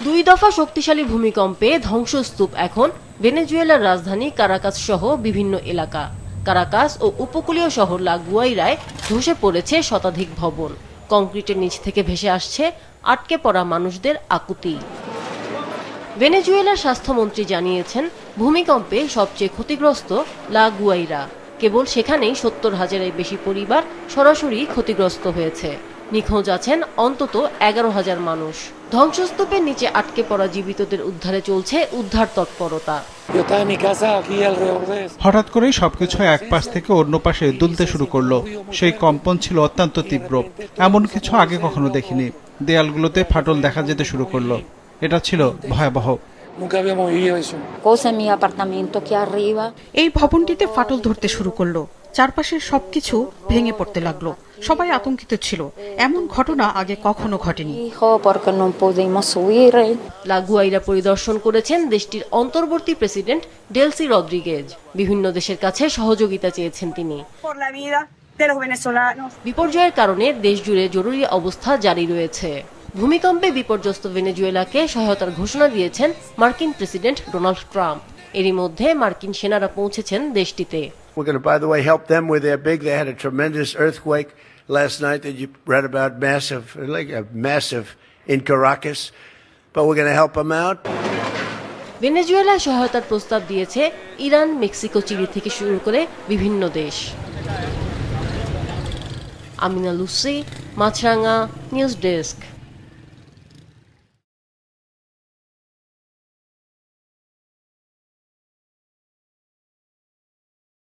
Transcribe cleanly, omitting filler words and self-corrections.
দুই দফা শক্তিশালী ভূমিকম্পে ধ্বংসস্তূপ এখন ভেনেজুয়েলার রাজধানী কারাকাস সহ বিভিন্ন এলাকা। কারাকাস ও উপকূলীয় শহর লা গুয়াইরায় ধসে পড়েছে শতাধিক ভবন। কংক্রিটের নিচ থেকে ভেসে আসছে আটকে পড়া মানুষদের আকুতি। ভেনেজুয়েলার স্বাস্থ্যমন্ত্রী জানিয়েছেন, ভূমিকম্পে সবচেয়ে ক্ষতিগ্রস্ত লা গুয়াইরা। কেবল সেখানেই ৭০,০০০-এর বেশি পরিবার সরাসরি ক্ষতিগ্রস্ত হয়েছে। নিখোঁজ আছেন অন্তত ১১,০০০ মানুষ। ধ্বংসস্তূপের নিচে আটকে পড়া জীবিতদের উদ্ধারে চলছে উদ্ধার তৎপরতা। হঠাৎ করেই সবকিছু এক পাশ থেকে অন্য পাশে দুলতে শুরু করলো। সেই কম্পন ছিল অত্যন্ত তীব্র, এমন কিছু আগে কখনো দেখিনি। দেয়ালগুলোতে ফাটল দেখা যেতে শুরু করলো। এটা ছিল ভয়াবহ। এই ভবনটিতে ফাটল ধরতে শুরু করলো, চারপাশের সবকিছু ভেঙে পড়তে লাগলো। সবাই আতঙ্কিত ছিল, এমন ঘটনা আগে কখনো ঘটেনি। লা গুয়াইরা পরিদর্শন করেছেন দেশটির অন্তর্বর্তী প্রেসিডেন্ট ডেলসি রদ্রিগেজ। বিভিন্ন দেশের কাছে সহযোগিতা চেয়েছেন তিনি। বিপর্যয়ের কারণে দেশ জুড়ে জরুরি অবস্থা জারি রয়েছে। ভূমিকম্পে বিপর্যস্ত ভেনেজুয়েলাকে সহায়তার ঘোষণা দিয়েছেন মার্কিন প্রেসিডেন্ট ডোনাল্ড ট্রাম্প। এরই মধ্যে মার্কিন সেনারা পৌঁছেছেন দেশটিতে। We're going to, by the way, help them with their big. They had a tremendous earthquake last night that you read about, massive in Caracas. But we're going to help them out. ভেনেজুয়েলায় সহায়তার প্রস্তাব দিয়েছে Iran, Mexico, chilli থেকে শুরু করে বিভিন্ন দেশ। Amina Lucy, মাছরাঙা, news desk.